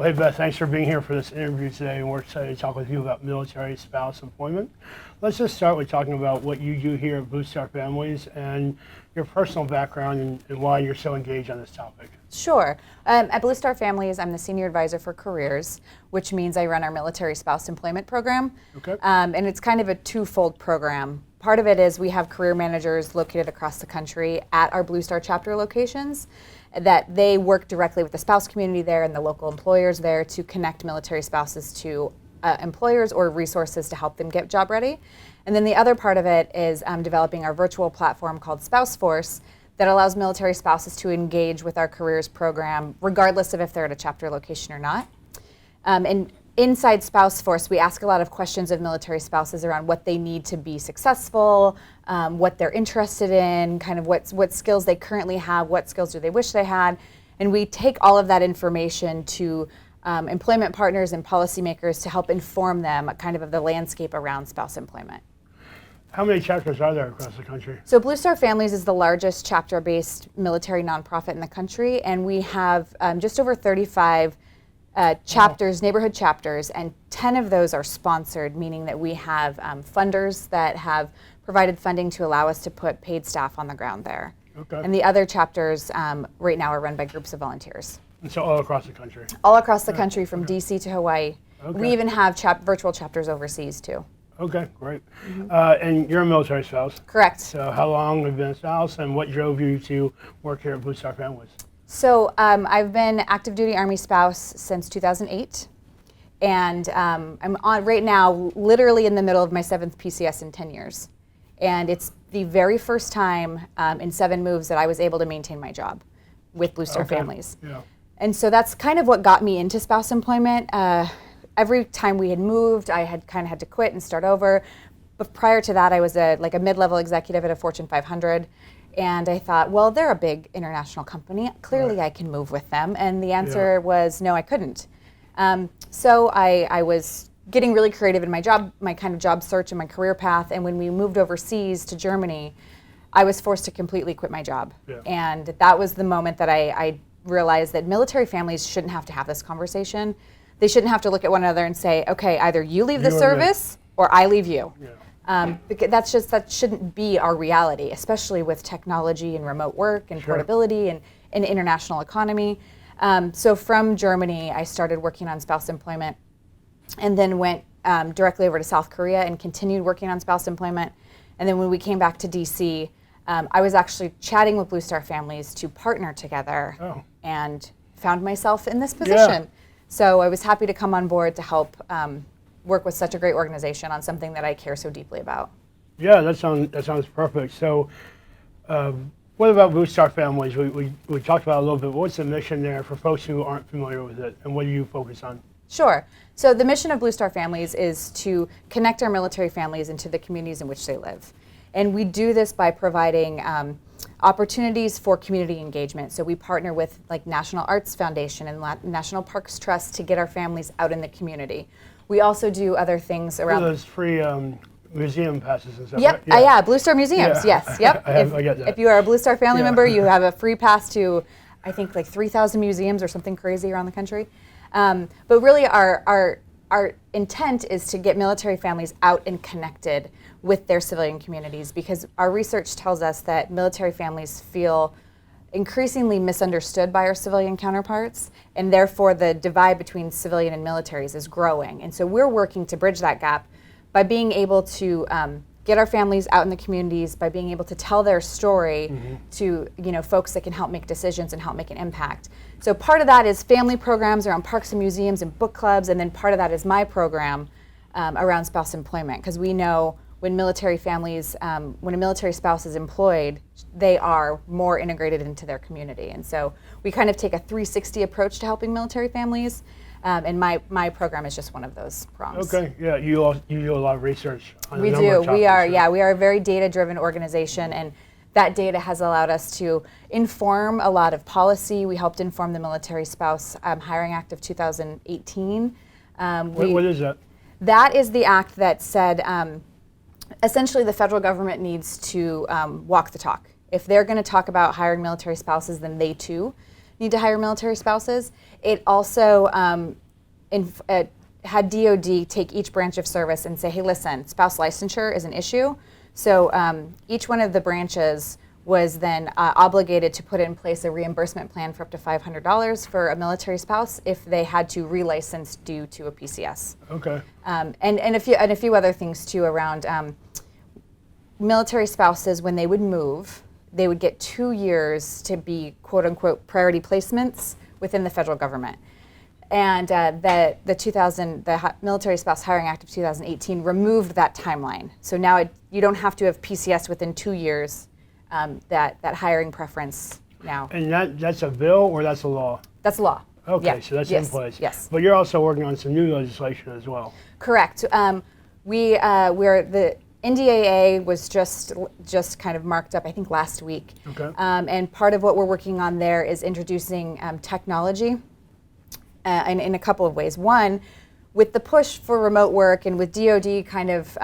Hey Beth, thanks for being here for this interview today, and we're excited to talk with you about military spouse employment. Let's just start with talking about what you do here at Blue Star Families and your personal background and why you're so engaged on this topic. Sure. At Blue Star Families, I'm the Senior Advisor for Careers, which means I run our military spouse employment program. Okay. And it's kind of a twofold program. Part of it is we have career managers located across the country at our Blue Star chapter locations that they work directly with the spouse community there and the local employers there to connect military spouses to employers or resources to help them get job ready. And then the other part of it is developing our virtual platform called Spouse Force that allows military spouses to engage with our careers program regardless of if they're at a chapter location or not. And inside Spouse Force, we ask a lot of questions of military spouses around what they need to be successful, what they're interested in, kind of what skills they currently have, what skills do they wish they had. And we take all of that information to employment partners and policymakers to help inform them kind of the landscape around spouse employment. How many chapters are there across the country? So Blue Star Families is the largest chapter-based military nonprofit in the country, and we have just over 35 chapters, neighborhood chapters, and 10 of those are sponsored, meaning that we have funders that have provided funding to allow us to put paid staff on the ground there. Okay. And the other chapters right now are run by groups of volunteers. And so all across the country? All across the country, from DC to Hawaii. Okay. We even have virtual chapters overseas too. Okay, great. And you're a military spouse? Correct. So how long have you been a spouse, and what drove you to work here at Blue Star Families? So I've been active duty Army spouse since 2008, and I'm on right now literally in the middle of my 7th PCS in 10 years. And it's the very first time in 7 moves that I was able to maintain my job with Blue Star Families. Yeah. And so that's kind of what got me into spouse employment. Every time we had moved, I had kind of had to quit and start over. But prior to that, I was a mid-level executive at a Fortune 500. And I thought, well, they're a big international company. Clearly, I can move with them. And the answer was no, I couldn't. So I was getting really creative in my kind of job search and my career path. And when we moved overseas to Germany, I was forced to completely quit my job. Yeah. And that was the moment that I realized that military families shouldn't have to have this conversation. They shouldn't have to look at one another and say, okay, either you leave the service or I leave you. Yeah. Because that shouldn't be our reality, especially with technology and remote work and portability and international economy. So from Germany, I started working on spouse employment and then went directly over to South Korea and continued working on spouse employment. And then when we came back to DC, I was actually chatting with Blue Star Families to partner together and found myself in this position. Yeah. So I was happy to come on board to help work with such a great organization on something that I care so deeply about. Yeah, that sounds perfect. So what about Blue Star Families? We talked about it a little bit. What's the mission there for folks who aren't familiar with it, and what do you focus on? Sure. So the mission of Blue Star Families is to connect our military families into the communities in which they live. And we do this by providing opportunities for community engagement. So we partner with National Arts Foundation and National Parks Trust to get our families out in the community. We also do other things around those free museum passes and stuff. Yep. Right? Yeah, Blue Star Museums. Yeah. Yes. Yep. I get that. If you are a Blue Star family member, you have a free pass to, I think, 3,000 museums or something crazy around the country. But really, our intent is to get military families out and connected with their civilian communities, because our research tells us that military families feel increasingly misunderstood by our civilian counterparts, and therefore the divide between civilian and militaries is growing. And so we're working to bridge that gap by being able to get our families out in the communities, by being able to tell their story to folks that can help make decisions and help make an impact. So part of that is family programs around parks and museums and book clubs, and then part of that is my program around spouse employment, because we know when military families, when a military spouse is employed, they are more integrated into their community. And so we kind of take a 360 approach to helping military families, and my program is just one of those prongs. Okay, yeah, you do a lot of research on We a number do. of topics. We are a very data-driven organization, and that data has allowed us to inform a lot of policy. We helped inform the Military Spouse Hiring Act of 2018. What is that? That is the act that said, essentially the federal government needs to walk the talk. If they're going to talk about hiring military spouses, then they too need to hire military spouses. It also had DOD take each branch of service and say, hey, listen, spouse licensure is an issue. So each one of the branches was then obligated to put in place a reimbursement plan for up to $500 for a military spouse if they had to relicense due to a PCS. Okay. And a few other things too around military spouses. When they would move, they would get 2 years to be quote unquote priority placements within the federal government. And the Military Spouse Hiring Act of 2018 removed that timeline. So now you don't have to have PCS within 2 years. That hiring preference now. And that's a bill or that's a law? That's law. Okay, Yeah. so that's Yes. in place. Yes. But you're also working on some new legislation as well. Correct. We're the NDAA was just kind of marked up, I think, last week. Okay. And part of what we're working on there is introducing technology in a couple of ways. One, with the push for remote work and with DoD kind of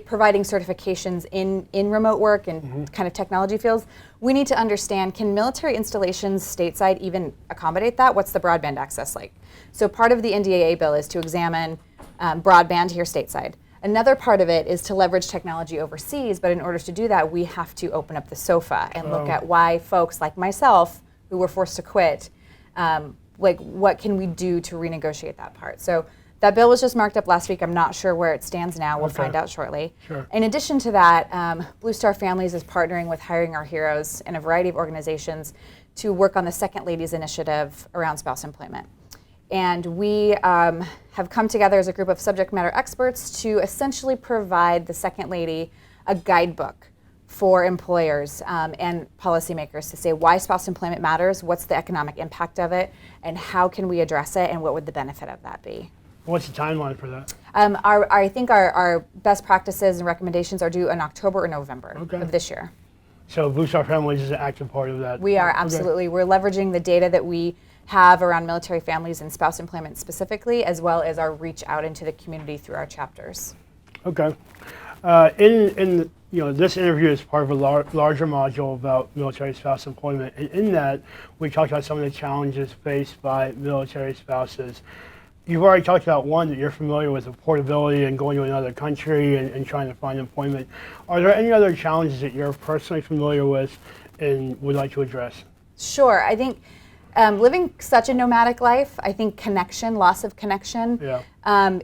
providing certifications in remote work and kind of technology fields, we need to understand, can military installations stateside even accommodate that? What's the broadband access like? So part of the NDAA bill is to examine broadband here stateside. Another part of it is to leverage technology overseas, but in order to do that, we have to open up the SOFA and look at why folks like myself, who were forced to quit, like what can we do to renegotiate that part? So that bill was just marked up last week. I'm not sure where it stands now. We'll find out shortly. Sure. In addition to that, Blue Star Families is partnering with Hiring Our Heroes and a variety of organizations to work on the Second Ladies Initiative around spouse employment. And we have come together as a group of subject matter experts to essentially provide the Second Lady a guidebook for employers and policymakers to say why spouse employment matters, what's the economic impact of it, and how can we address it, and what would the benefit of that be. What's the timeline for that? I think our best practices and recommendations are due in October or November of this year. So Blue Star Families is an active part of that. We are, absolutely. We're leveraging the data that we have around military families and spouse employment specifically, as well as our reach out into the community through our chapters. Okay. In this interview is part of a larger module about military spouse employment, and in that we talked about some of the challenges faced by military spouses. You've already talked about one, that you're familiar with the portability and going to another country and trying to find employment. Are there any other challenges that you're personally familiar with and would like to address? Sure. I think living such a nomadic life, I think loss of connection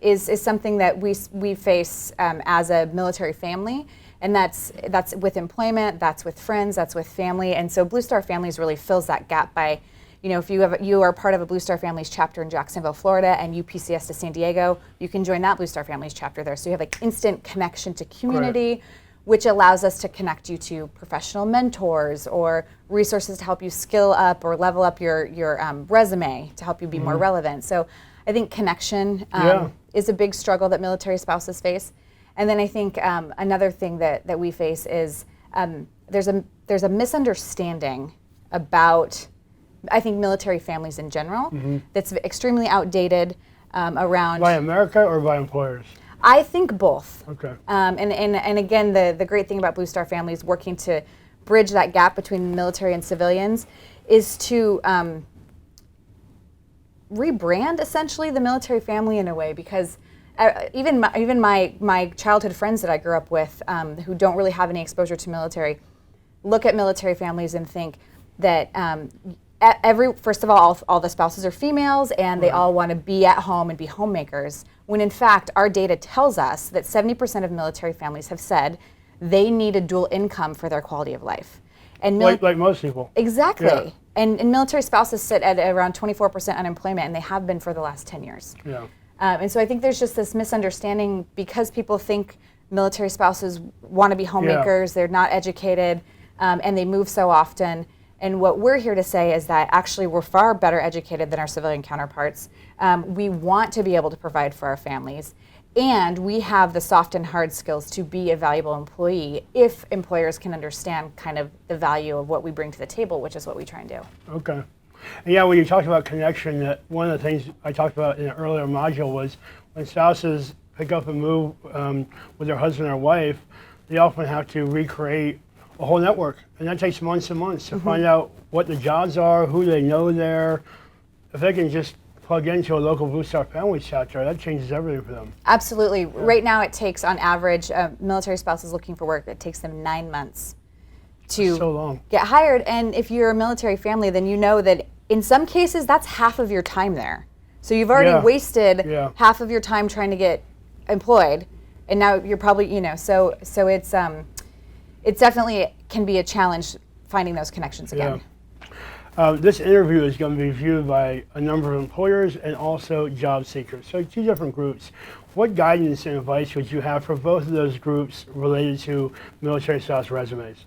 is something that we face as a military family. And that's with employment, that's with friends, that's with family. And so Blue Star Families really fills that gap by, if you are part of a Blue Star Families chapter in Jacksonville, Florida, and you PCS to San Diego, you can join that Blue Star Families chapter there. So you have like instant connection to community, which allows us to connect you to professional mentors or resources to help you skill up or level up your resume to help you be more relevant. So I think connection is a big struggle that military spouses face. And then I think another thing that we face is there's a misunderstanding about, I think, military families in general that's extremely outdated around. By America or by employers? I think both. Okay. And again, the great thing about Blue Star Families working to bridge that gap between military and civilians is to rebrand essentially the military family in a way, because even my childhood friends that I grew up with who don't really have any exposure to military look at military families and think that first of all the spouses are females and they all want to be at home and be homemakers, when in fact our data tells us that 70% of military families have said they need a dual income for their quality of life. And like most people. Exactly. Yeah. And military spouses sit at around 24% unemployment, and they have been for the last 10 years. Yeah. And so I think there's just this misunderstanding because people think military spouses want to be homemakers, they're not educated, and they move so often. And what we're here to say is that actually we're far better educated than our civilian counterparts. We want to be able to provide for our families, and we have the soft and hard skills to be a valuable employee if employers can understand kind of the value of what we bring to the table, which is what we try and do. Okay. And yeah, when you talked about connection, one of the things I talked about in an earlier module was when spouses pick up and move with their husband or wife, they often have to recreate a whole network, and that takes months and months to find out what the jobs are, who they know there. If they can just plug into a local Blue Star Families chapter, that changes everything for them. Absolutely. Yeah. Right now it takes, on average, military spouses looking for work, it takes them 9 months to get hired. And if you're a military family, then you know that in some cases that's half of your time there. So you've already wasted half of your time trying to get employed, and now you're probably, so it's it definitely can be a challenge finding those connections again. This interview is going to be viewed by a number of employers and also job seekers. So 2 different groups. What guidance and advice would you have for both of those groups related to military spouse resumes?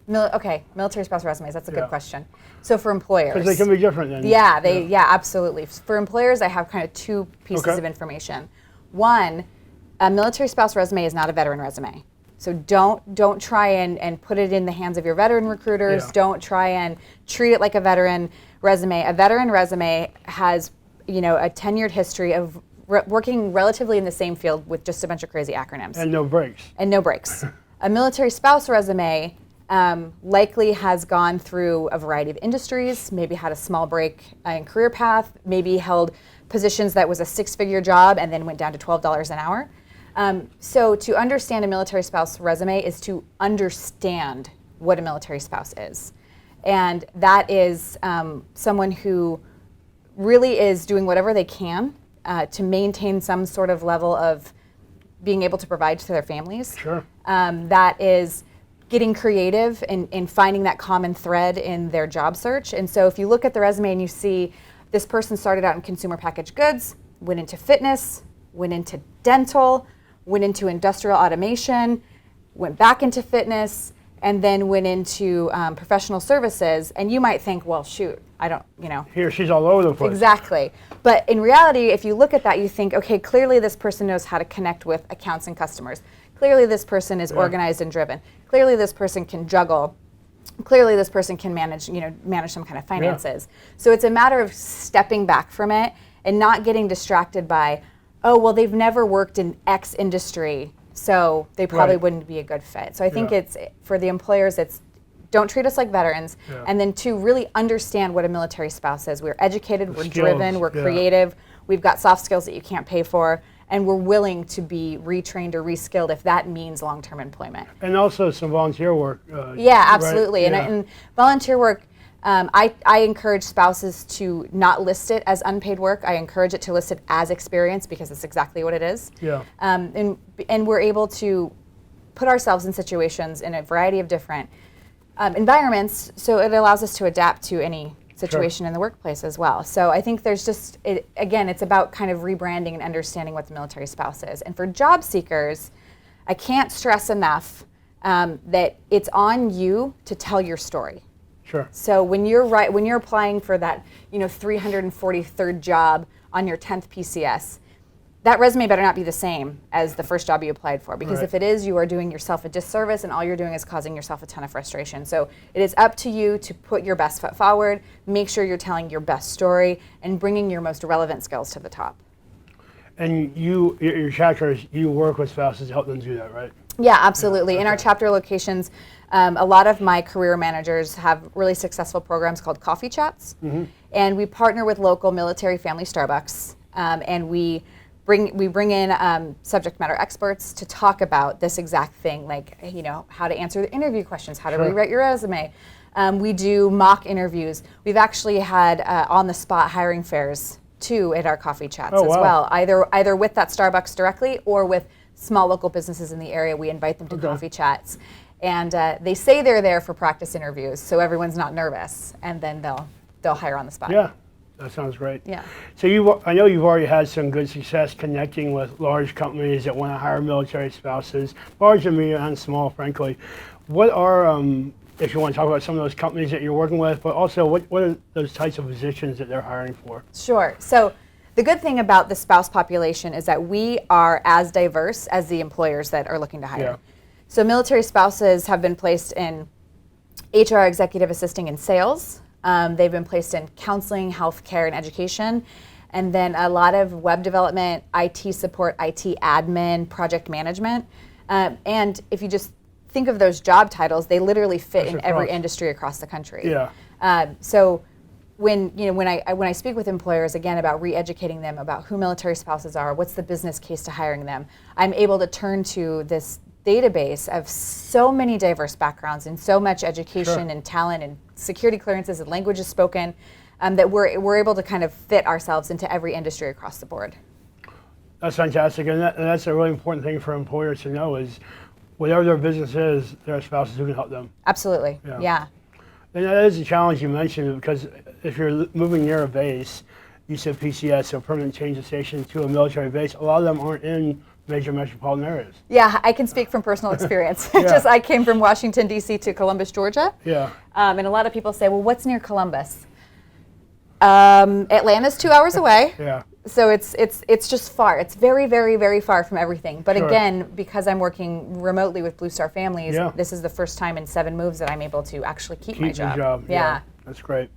Military spouse resumes, that's a good question. So for employers. Because they can be different then. Yeah, absolutely. For employers, I have kind of 2 pieces of information. One, a military spouse resume is not a veteran resume. So don't try and put it in the hands of your veteran recruiters. Don't try and treat it like a veteran resume. A veteran resume has, a tenured history of working relatively in the same field with just a bunch of crazy acronyms. And no breaks. A military spouse resume likely has gone through a variety of industries, maybe had a small break in career path, maybe held positions that was a 6-figure job and then went down to $12 an hour. So to understand a military spouse resume is to understand what a military spouse is. And that is someone who really is doing whatever they can to maintain some sort of level of being able to provide to their families. Sure. That is getting creative in finding that common thread in their job search. And so if you look at the resume and you see this person started out in consumer packaged goods, went into fitness, went into dental, went into industrial automation, went back into fitness, and then went into professional services, and you might think, well, shoot, I don't, Here, she's all over the place. Exactly. But in reality, if you look at that, you think, okay, clearly this person knows how to connect with accounts and customers. Clearly this person is organized and driven. Clearly this person can juggle. Clearly this person can manage some kind of finances. So it's a matter of stepping back from it and not getting distracted by, oh, well, they've never worked in X industry, so they probably wouldn't be a good fit. So I think it's, for the employers, it's don't treat us like veterans, and then 2, really understand what a military spouse is. We're educated, we're driven, we're creative, we've got soft skills that you can't pay for, and we're willing to be retrained or reskilled if that means long-term employment. And also some volunteer work. Absolutely. Right? And volunteer work, I encourage spouses to not list it as unpaid work. I encourage it to list it as experience because it's exactly what it is. And we're able to put ourselves in situations in a variety of different environments, so it allows us to adapt to any situation in the workplace as well. So I think there's just, again, it's about kind of rebranding and understanding what the military spouse is. And for job seekers, I can't stress enough that it's on you to tell your story. Sure. So when you're applying for that 343rd job on your 10th PCS, that resume better not be the same as the first job you applied for, because if it is, you are doing yourself a disservice and all you're doing is causing yourself a ton of frustration. So it is up to you to put your best foot forward, make sure you're telling your best story, and bringing your most relevant skills to the top. And your chapters, you work with spouses to help them do that, right? Yeah, absolutely. In our chapter locations, a lot of my career managers have really successful programs called coffee chats, and we partner with local military family Starbucks, and we bring in subject matter experts to talk about this exact thing, like how to answer the interview questions, how to rewrite your resume. We do mock interviews. We've actually had on-the-spot hiring fairs too at our coffee chats as well, either with that Starbucks directly or with small local businesses in the area. We invite them to coffee chats, and they say they're there for practice interviews, so everyone's not nervous, and then they'll hire on the spot. Yeah, that sounds great. Yeah. So I know you've already had some good success connecting with large companies that want to hire military spouses, large and medium and small, frankly. What are, if you want to talk about some of those companies that you're working with, but also what are those types of positions that they're hiring for? Sure. So the good thing about the spouse population is that we are as diverse as the employers that are looking to hire. Yeah. So military spouses have been placed in HR executive assisting in sales. They've been placed in counseling, healthcare, and education. And then a lot of web development, IT support, IT admin, project management. And if you just think of those job titles, they literally fit That's in every across. industry across the country. Yeah. So when I speak with employers again about re-educating them about who military spouses are, what's the business case to hiring them, I'm able to turn to this database of so many diverse backgrounds and so much education Sure. and talent and security clearances and languages spoken, that we're able to kind of fit ourselves into every industry across the board. That's fantastic, and that's a really important thing for employers to know is whatever their business is, there are spouses who can help them. Absolutely. Yeah. And that is a challenge you mentioned, because if you're moving near a base, you said PCS, so permanent change of station, to a military base, a lot of them aren't in major metropolitan areas. Yeah, I can speak from personal experience. Yeah. I came from Washington, D.C. to Columbus, Georgia. Yeah. And a lot of people say, well, what's near Columbus? Atlanta's 2 hours away. Yeah. So it's just far. It's very, very, very far from everything. But Sure. again, because I'm working remotely with Blue Star Families, Yeah. this is the first time in 7 moves that I'm able to actually keep my Keep your job. job. Yeah. That's great.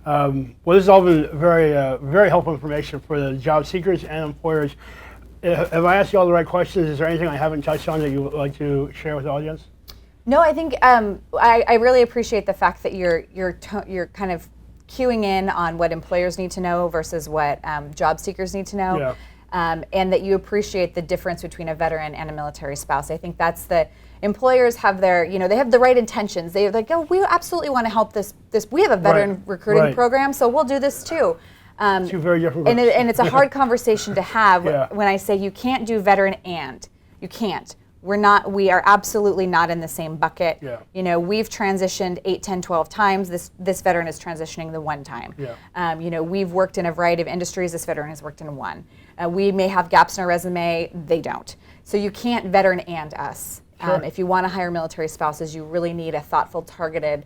Well, this has all been very helpful information for the job seekers and employers. Have I asked you all the right questions? Is there anything I haven't touched on that you would like to share with the audience? No, I think I really appreciate the fact that you're kind of cueing in on what employers need to know versus what job seekers need to know, Yeah. and that you appreciate the difference between a veteran and a military spouse. I think that's employers have they have the right intentions. They're like, oh, we absolutely want to help this. We have a veteran recruiting Right. program, so we'll do this too. Two very different And, groups. and it's a hard conversation to have Yeah. when I say you can't do veteran and. You can't. We are absolutely not in the same bucket. Yeah. We've transitioned 8, 10, 12 times. This veteran is transitioning the one time. Yeah. We've worked in a variety of industries. This veteran has worked in one. We may have gaps in our resume. They don't. So you can't veteran and us. Sure. If you want to hire military spouses, you really need a thoughtful, targeted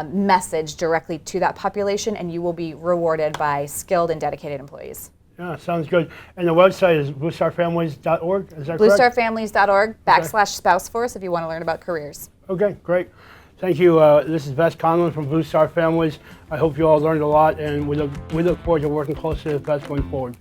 message directly to that population, and you will be rewarded by skilled and dedicated employees. Yeah, sounds good. And the website is bluestarfamilies.org, is that correct? BlueStarFamilies.org/spouseforce if you want to learn about careers. Okay, great. Thank you. This is Beth Conlin from Blue Star Families. I hope you all learned a lot, and we look forward to working closely with Beth going forward.